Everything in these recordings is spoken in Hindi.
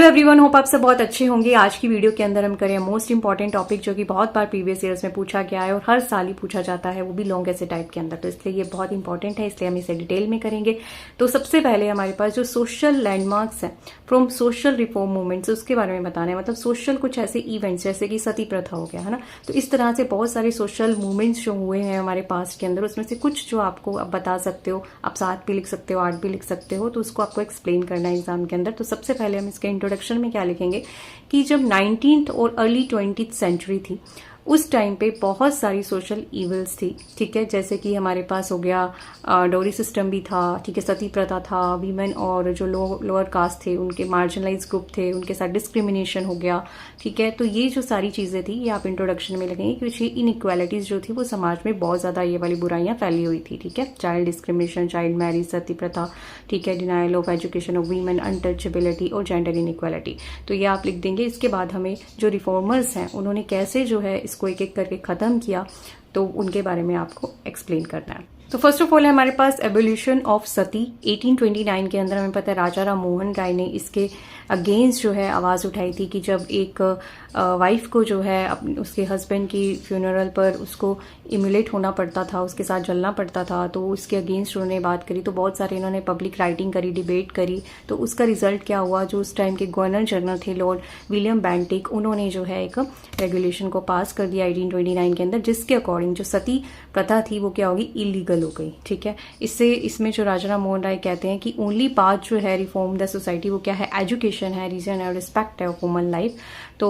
एवरीवन, होप आप सब बहुत अच्छे होंगे। आज की वीडियो के अंदर हम करें मोस्ट इंपॉर्टेंट टॉपिक जो कि बहुत बार प्रीवियस ईयर्स में पूछा गया है और हर साल ही पूछा जाता है, वो भी लॉन्ग ऐसे टाइप के अंदर। तो इसलिए ये बहुत इंपॉर्टेंट है, इसलिए हम इसे डिटेल में करेंगे। तो सबसे पहले हमारे पास जो सोशल लैंडमार्क्स हैं फ्रॉम सोशल रिफॉर्म मूवमेंट्स, उसके बारे में बताना है। मतलब सोशल कुछ ऐसे इवेंट्स जैसे कि सती प्रथा हो गया है ना, तो इस तरह से बहुत सारे सोशल मूवमेंट्स जो हुए हैं हमारे पास्ट के अंदर, उसमें से कुछ जो आपको आप बता सकते हो। आप 7 भी लिख सकते हो, 8 भी लिख सकते हो, तो उसको आपको एक्सप्लेन करना है एग्जाम के अंदर। तो सबसे पहले हम इसके इंट्रोडक्शन में क्या लिखेंगे कि जब 19th और अर्ली 20th सेंचुरी थी, उस टाइम पे बहुत सारी सोशल इविल्स थी। ठीक है, जैसे कि हमारे पास हो गया डोरी सिस्टम भी था। ठीक है, सती प्रथा था, वीमेन और जो लोअर कास्ट थे उनके मार्जिनलाइज ग्रुप थे, उनके साथ डिस्क्रिमिनेशन हो गया। ठीक है, तो ये जो सारी चीजें थी ये आप इंट्रोडक्शन में लगेंगे, क्योंकि इनइक्वालिटीज जो थी वो समाज में बहुत ज्यादा ये वाली बुराइयां फैली हुई थी। ठीक है, चाइल्ड डिस्क्रिमिनेशन, चाइल्ड मैरिज, सती प्रथा, ठीक है, denial of education of women, untouchability और जेंडर इनइक्वालिटी। तो ये आप लिख देंगे। इसके बाद हमें जो रिफॉर्मर्स हैं उन्होंने कैसे जो है इसको एक एक करके खत्म किया, तो उनके बारे में आपको एक्सप्लेन करना है। तो फर्स्ट ऑफ ऑल है हमारे पास एबोल्यूशन ऑफ सती 1829 के अंदर। हमें पता है राजा राम मोहन राय ने इसके अगेंस्ट जो है आवाज उठाई थी कि जब एक वाइफ को जो है उसके हस्बैंड की फ्यूनरल पर उसको इम्यूलेट होना पड़ता था, उसके साथ जलना पड़ता था, तो उसके अगेंस्ट उन्होंने बात करी। तो बहुत सारे इन्होंने पब्लिक राइटिंग करी, डिबेट करी। तो उसका रिजल्ट क्या हुआ, जो उस टाइम के गवर्नर जनरल थे लॉर्ड विलियम बेंटिक, उन्होंने जो है एक रेगुलेशन को पास कर दिया 1829 के अंदर, जिसके अकॉर्डिंग जो सती प्रथा थी वो क्या होगी, इलीगल हो गई। ठीक है, इसमें जो राजा राम मोहन राय कहते हैं कि ओनली पाथ जो है रिफॉर्म द सोसाइटी वो क्या है, एजुकेशन है, रीजन है, रिस्पेक्ट है ऑफ वुमन लाइफ। तो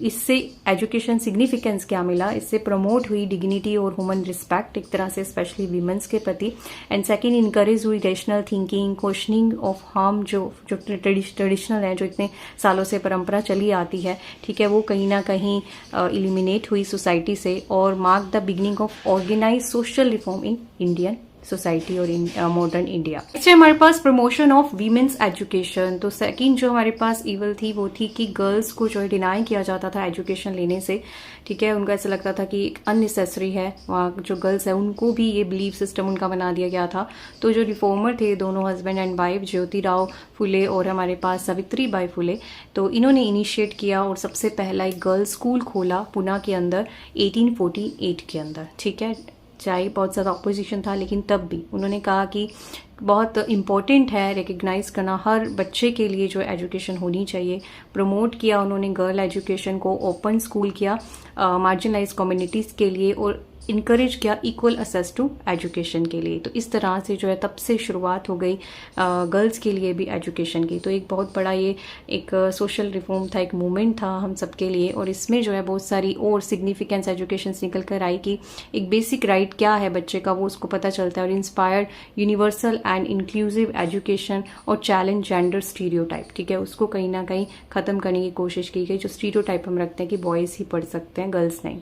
इससे एजुकेशन सिग्निफिकेंस क्या मिला, इससे प्रमोट हुई डिग्निटी और ह्यूमन रिस्पेक्ट एक तरह से, स्पेशली वीमेंस के प्रति। एंड सेकंड, इनकरेज हुई rational thinking, questioning of harm, जो ट्रेडिशनल है, जो इतने सालों से परंपरा चली आती है। ठीक है, वो कहीं ना कहीं इलिमिनेट हुई सोसाइटी से, और mark the beginning of organise social reform in Indian society और इन मॉडर्न इंडिया। इससे हमारे पास प्रमोशन ऑफ वीमेन्स एजुकेशन। तो सेकंड जो हमारे पास इवल थी वो थी कि गर्ल्स को जो है डिनाई किया जाता था एजुकेशन लेने से। ठीक है, उनको ऐसा लगता था कि अननेसेसरी है, वहाँ जो गर्ल्स है उनको भी ये बिलीव सिस्टम उनका बना दिया गया था। तो जो रिफॉर्मर थे, दोनों husband and wife, Jyotirao Phule और हमारे पास सावित्री बाई फुले, तो इन्होंने इनिशिएट किया और सबसे पहला एक गर्ल्स स्कूल खोला पुणे के अंदर 1848 के अंदर। ठीक है, चाहे बहुत ज़्यादा अपोजिशन था, लेकिन तब भी उन्होंने कहा कि बहुत इम्पॉर्टेंट है रिकग्नाइज करना, हर बच्चे के लिए जो एजुकेशन होनी चाहिए। प्रमोट किया उन्होंने गर्ल एजुकेशन को, ओपन स्कूल किया मार्जिनलाइज कम्युनिटीज़ के लिए, और इनकरेज किया इक्वल एक्सेस टू एजुकेशन के लिए। तो इस तरह से जो है तब से शुरुआत हो गई गर्ल्स के लिए भी एजुकेशन की। तो एक बहुत बड़ा ये एक सोशल रिफॉर्म था, एक मूवमेंट था हम सबके लिए, और इसमें जो है बहुत सारी और सिग्निफिकेंस एजुकेशन निकल कर आई कि एक बेसिक राइट क्या है बच्चे का, वो उसको पता चलता है। और inspired universal and inclusive education और चैलेंज जेंडर स्टीरियोटाइप। ठीक है, उसको कहीं ना कहीं खत्म करने की कोशिश की गई, जो स्टीरियोटाइप हम रखते हैं कि बॉयज़ ही पढ़ सकते हैं, गर्ल्स नहीं।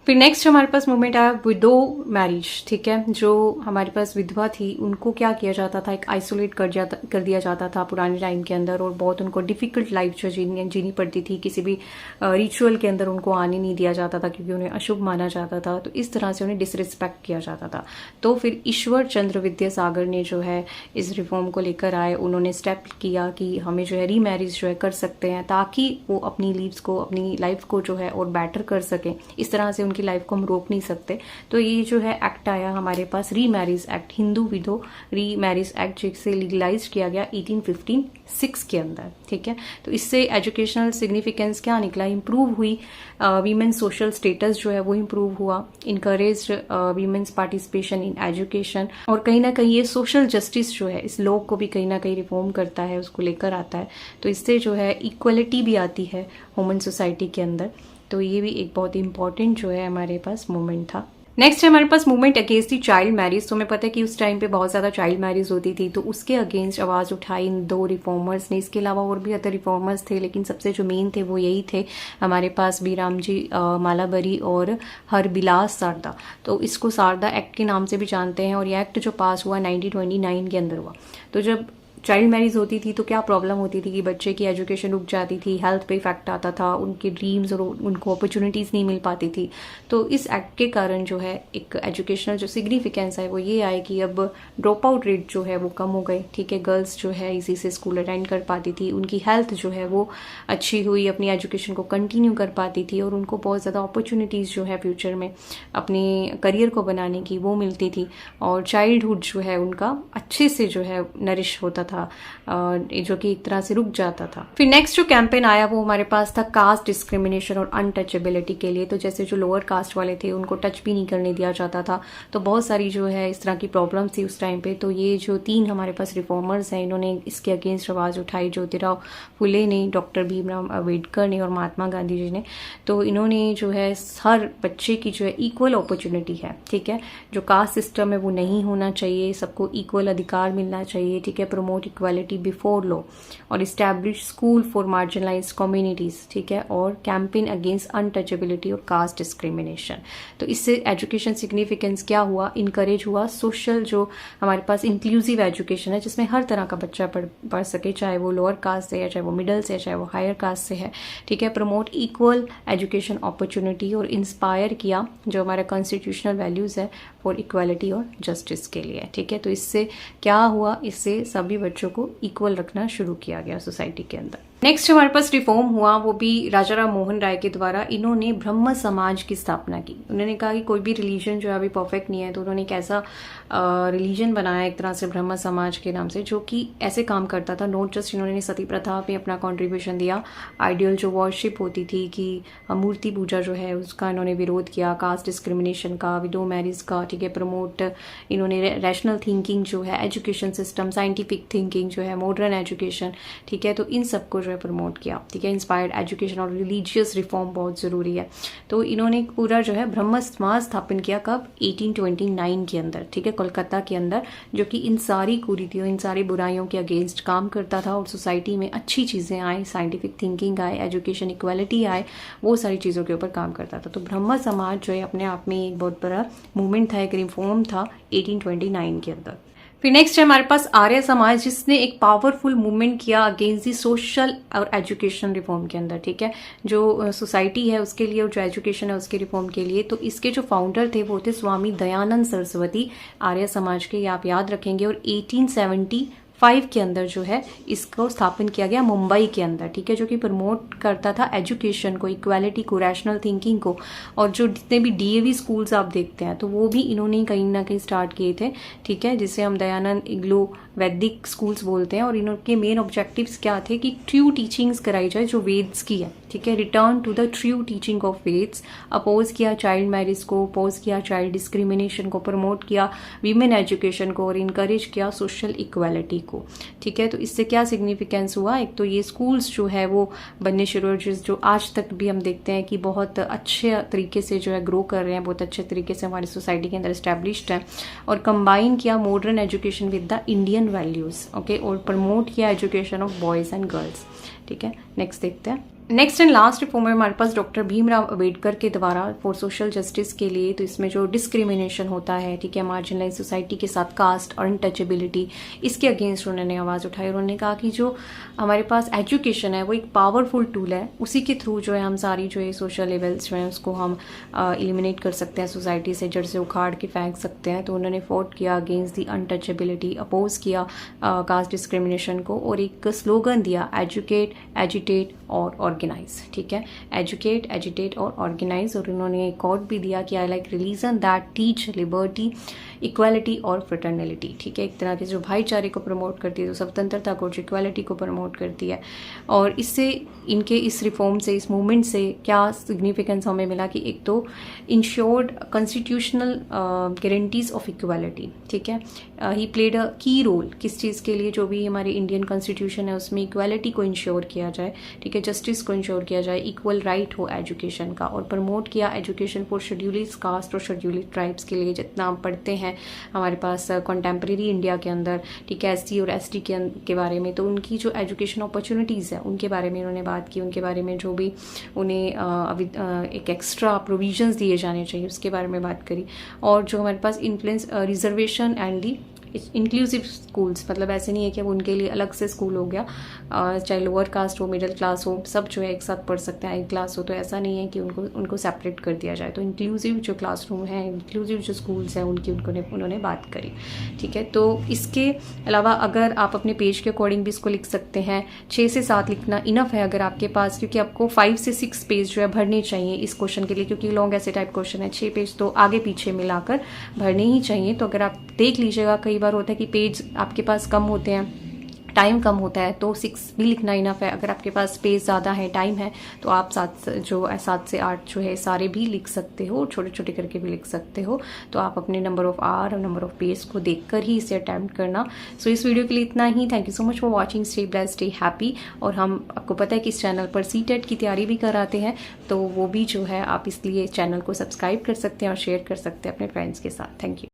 फिर नेक्स्ट हमारे पास मूवमेंट आया विडो मैरिज। ठीक है, जो हमारे पास विधवा थी उनको क्या किया जाता था, एक आइसोलेट कर दिया जाता था पुराने टाइम के अंदर, और बहुत उनको डिफिकल्ट लाइफ जो जीनी पड़ती थी। किसी भी रिचुअल के अंदर उनको आने नहीं दिया जाता था, क्योंकि उन्हें अशुभ माना जाता था। तो इस तरह से उन्हें डिसरिस्पेक्ट किया जाता था। तो फिर ईश्वर चंद्र विद्यासागर ने जो है इस रिफॉर्म को लेकर आए, उन्होंने स्टेप किया कि हमें जो है रीमैरिज जो है कर सकते हैं, ताकि वो अपनी लीव्स को, अपनी लाइफ को जो है और बेटर कर सकें। इस तरह से की लाइफ को हम रोक नहीं सकते। तो ये जो है एक्ट आया हमारे पास, रीमैरिज एक्ट, हिंदू विधो रीमैरिज एक्ट, जिसे लीगलाइज किया गया 1856 के अंदर। ठीक है, तो इससे एजुकेशनल सिग्निफिकेंस क्या निकला, इंप्रूव हुई वीमेन सोशल स्टेटस जो है वो इंप्रूव हुआ, encourage women's participation in education, और कहीं ना कहीं ये सोशल जस्टिस जो है इस लॉ को भी कहीं ना कहीं रिफॉर्म करता है, उसको लेकर आता है। तो इससे जो है इक्वलिटी भी आती है ह्यूमन सोसाइटी के अंदर। तो ये भी एक बहुत इंपॉर्टेंट जो है हमारे पास मूवमेंट था। नेक्स्ट है हमारे पास movement against the child marriage. तो हमें पता है कि उस टाइम पे बहुत ज्यादा चाइल्ड मैरिज होती थी, तो उसके अगेंस्ट आवाज उठाई इन 2 रिफॉर्मर्स ने। इसके अलावा और भी अदर रिफॉर्मर्स थे, लेकिन सबसे जो मेन थे वो यही थे हमारे पास, बीराम जी मालाबरी और हरबिलास सारदा। तो इसको सारदा एक्ट के नाम से भी जानते हैं, और ये एक्ट जो पास हुआ 1929 के अंदर हुआ। तो जब चाइल्ड मैरिज होती थी तो क्या प्रॉब्लम होती थी कि बच्चे की एजुकेशन रुक जाती थी, हेल्थ पे इफेक्ट आता था, उनके ड्रीम्स और उनको अपॉर्चुनिटीज़ नहीं मिल पाती थी। तो इस एक्ट के कारण जो है एक एजुकेशनल जो सिग्निफिकेंस है वो ये आए कि अब ड्रॉप आउट रेट जो है वो कम हो गई। ठीक है, गर्ल्स जो है इसी से स्कूल अटेंड कर पाती थी, उनकी हेल्थ जो है वो अच्छी हुई, अपनी एजुकेशन को कंटिन्यू कर पाती थी और उनको बहुत ज़्यादा अपॉर्चुनिटीज़ जो है फ्यूचर में अपने करियर को बनाने की वो मिलती थी और चाइल्डहुड जो है उनका अच्छे से जो है नरिश होता था, जो कि एक तरह से रुक जाता था। फिर नेक्स्ट जो कैंपेन आया वो हमारे पास था कास्ट डिस्क्रिमिनेशन और अनटचेबिलिटी के लिए। तो जैसे जो लोअर कास्ट वाले थे उनको टच भी नहीं करने दिया जाता था, तो बहुत सारी जो है इस तरह की प्रॉब्लम्स थी उस टाइम पे। तो ये जो 3 हमारे पास रिफॉर्मर्स हैं इन्होंने इसके अगेंस्ट आवाज़ उठाई, ज्योतिराव फुले ने, डॉक्टर भीमराव अम्बेडकर ने और महात्मा गांधी जी ने। तो इन्होंने जो है हर बच्चे की जो है इक्वल अपॉर्चुनिटी है, ठीक है, जो कास्ट सिस्टम है वो नहीं होना चाहिए, सबको इक्वल अधिकार मिलना चाहिए, ठीक है, प्रमोट इक्वालिटी बिफोर लॉ और establish school for marginalised communities, ठीक है, और कैंपेन अगेंस्ट अनटचेबिलिटी और कास्ट डिस्क्रिमिनेशन। तो इससे एजुकेशन सिग्निफिकेंस क्या हुआ, इनकरेज हुआ सोशल जो हमारे पास इंक्लूसिव एजुकेशन है जिसमें हर तरह का बच्चा पढ़ सके, चाहे वो लोअर कास्ट से है, चाहे वो मिडिल से है, चाहे वो हायर कास्ट से है, ठीक है, प्रमोट इक्वल एजुकेशन अपॉर्चुनिटी और इंस्पायर किया जो हमारा कॉन्स्टिट्यूशनल वैल्यूज है फॉर इक्वालिटी और जस्टिस के लिए। ठीक है, तो इससे क्या हुआ, इससे सभी बच्चों को इक्वल रखना शुरू किया गया सोसाइटी के अंदर। नेक्स्ट हमारे पास रिफॉर्म हुआ वो भी राजा राम मोहन राय के द्वारा। इन्होंने ब्रह्म समाज की स्थापना की। उन्होंने कहा कि कोई भी रिलीजन जो है अभी परफेक्ट नहीं है, तो उन्होंने एक ऐसा रिलीजन बनाया एक तरह से ब्रह्म समाज के नाम से, जो कि ऐसे काम करता था। नॉट जस्ट इन्होंने सती प्रथा पे अपना कंट्रीब्यूशन दिया, आइडियल जो वर्शिप होती थी कि मूर्ति पूजा जो है उसका इन्होंने विरोध किया, कास्ट डिस्क्रिमिनेशन का, विडो मैरिज का, ठीक है, प्रमोट इन्होंने रैशनल थिंकिंग जो है, एजुकेशन सिस्टम, साइंटिफिक थिंकिंग जो है, मॉडर्न एजुकेशन, ठीक है, तो इन सबको जो है प्रमोट किया। ठीक है, इंस्पायर्ड एजुकेशन और रिलीजियस रिफॉर्म बहुत जरूरी है। तो इन्होंने पूरा जो है ब्रह्म समाज स्थापन किया कब, 1829 के अंदर, ठीक है, कोलकाता के अंदर, जो कि इन सारी कुरीतियों, इन सारी बुराइयों के अगेंस्ट काम करता था और सोसाइटी में अच्छी चीजें आए, साइंटिफिक थिंकिंग आए, एजुकेशन इक्वालिटी आए, वो सारी चीजों के ऊपर काम करता था। तो ब्रह्म समाज जो है अपने आप में एक बहुत बड़ा मूवमेंट था, एक रिफॉर्म था 1829 के अंदर। फिर नेक्स्ट है हमारे पास आर्य समाज, जिसने एक पावरफुल मूवमेंट किया अगेंस्ट दी सोशल और एजुकेशन रिफॉर्म के अंदर। ठीक है, जो सोसाइटी है उसके लिए और जो एजुकेशन है उसके रिफॉर्म के लिए। तो इसके जो फाउंडर थे वो थे स्वामी दयानंद सरस्वती, आर्य समाज के, ये आप याद रखेंगे। और 1875 के अंदर जो है इसको स्थापन किया गया मुंबई के अंदर, ठीक है, जो कि प्रमोट करता था एजुकेशन को, इक्वालिटी को, रैशनल थिंकिंग को। और जो जितने भी डीएवी स्कूल्स आप देखते हैं तो वो भी इन्होंने कहीं ना कहीं स्टार्ट किए थे, ठीक है, जिसे हम दयानंद इग्लो वैदिक स्कूल्स बोलते हैं। और इनके मेन ऑब्जेक्टिव्स क्या थे कि ट्रू टीचिंग्स कराई जाए जो वेद्स की है, ठीक है, return to the true teaching of Vedas, oppose किया चाइल्ड मैरिज को, अपोज किया चाइल्ड डिस्क्रिमिनेशन को, प्रमोट किया वीमेन एजुकेशन को और इनकरेज किया सोशल इक्वालिटी को। ठीक है, तो इससे क्या सिग्निफिकेंस हुआ, एक तो ये स्कूल्स जो है वो बनने शुरू हुए, जो आज तक भी हम देखते हैं कि बहुत अच्छे तरीके से जो है ग्रो कर रहे हैं, बहुत अच्छे तरीके से हमारी सोसाइटी के अंदर एस्टेब्लिश्ड है। और कंबाइन किया modern education with the Indian values, okay, और प्रमोट किया education of boys and girls. ठीक है, नेक्स्ट देखते हैं। नेक्स्ट एंड लास्ट रिफॉर्म है हमारे पास डॉक्टर भीमराव अम्बेडकर के द्वारा फॉर सोशल जस्टिस के लिए। तो इसमें जो डिस्क्रिमिनेशन होता है, ठीक है, मार्जिनलाइज सोसाइटी के साथ कास्ट और अनटचेबिलिटी, इसके अगेंस्ट उन्होंने आवाज उठाई। उन्होंने कहा कि जो हमारे पास एजुकेशन है वो एक पावरफुल टूल है, उसी के थ्रू जो है हम सारी जो है सोशल लेवल्स जो है उसको हम एलिमिनेट कर सकते हैं, सोसाइटी से जड़ से उखाड़ के फेंक सकते हैं। तो उन्होंने फोर्ट किया अगेंस्ट दी अनटचेबिलिटी, अपोज किया कास्ट डिस्क्रिमिनेशन को और एक स्लोगन दिया, एजुकेट, एजिटेट और ऑर्गेनाइज। ठीक है, एजुकेट, एजिटेट और ऑर्गेनाइज। और उन्होंने एक कोट भी दिया कि I like religion that teach liberty, equality और फ्रेटर्निटी। ठीक है, एक तरह के जो भाईचारे को प्रमोट करती है, जो स्वतंत्रता को, जो इक्वालिटी को प्रमोट करती है। और इससे इनके इस रिफॉर्म से, इस मूवमेंट से क्या सिग्निफिकेंस हमें मिला कि एक तो insured constitutional guarantees of equality. ठीक है, ही प्लेड अ की रोल, किस चीज़ के लिए, जो भी हमारी इंडियन कॉन्स्टिट्यूशन है उसमें इक्वालिटी को इंश्योर किया जाए, ठीक है, जस्टिस को इंश्योर किया जाए, इक्वल राइट हो एजुकेशन का। और प्रमोट किया एजुकेशन फॉर शेड्यूल्ड कास्ट और शेड्यूल्ड ट्राइब्स के लिए, जितना हम पढ़ते हैं हमारे पास कंटेम्प्रेरी इंडिया के अंदर, ठीक है, एससी और एसटी के बारे में, तो उनकी जो एजुकेशन अपॉर्चुनिटीज़ है उनके बारे में इन्होंने बात की, उनके बारे में जो भी उन्हें एक एक्स्ट्रा प्रोविजंस दिए जाने चाहिए उसके बारे में बात करी। और जो हमारे पास influence reservation and the inclusive schools, मतलब ऐसे नहीं है कि उनके लिए अलग से स्कूल हो गया, चाहे लोअर कास्ट हो, मिडिल क्लास हो, सब जो है एक साथ पढ़ सकते हैं, हाई क्लास हो, तो ऐसा नहीं है कि उनको सेपरेट कर दिया जाए। तो इंक्लूसिव जो क्लासरूम है, इंक्लूसिव जो स्कूल्स हैं उन्होंने बात करी। ठीक है, तो इसके अलावा अगर आप अपने पेज के अकॉर्डिंग भी इसको लिख सकते हैं। 6 से 7 लिखना इनफ है अगर आपके पास, क्योंकि आपको 5 से 6 पेज जो है भरने चाहिए इस क्वेश्चन के लिए, क्योंकि लॉन्ग ऐसे टाइप क्वेश्चन है। 6 पेज तो आगे पीछे मिलाकर भरने ही चाहिए। तो अगर आप देख लीजिएगा, कई बार होता है कि पेज आपके पास कम होते हैं, टाइम कम होता है, तो 6 भी लिखना इनफ है। अगर आपके पास स्पेस ज़्यादा है, टाइम है, तो आप 7 से 8 जो है सारे भी लिख सकते हो, छोटे छोटे करके भी लिख सकते हो। तो आप अपने नंबर ऑफ आवर और नंबर ऑफ पेज को देखकर ही इसे अटैम्प्ट करना। सो इस वीडियो के लिए इतना ही। Thank you so much for watching. Stay blessed, stay happy. और हम, आपको पता है कि इस चैनल पर सीटेट की तैयारी भी कराते हैं, तो वो भी जो है आप इसलिए चैनल को सब्सक्राइब कर सकते हैं और शेयर कर सकते हैं अपने फ्रेंड्स के साथ। Thank you.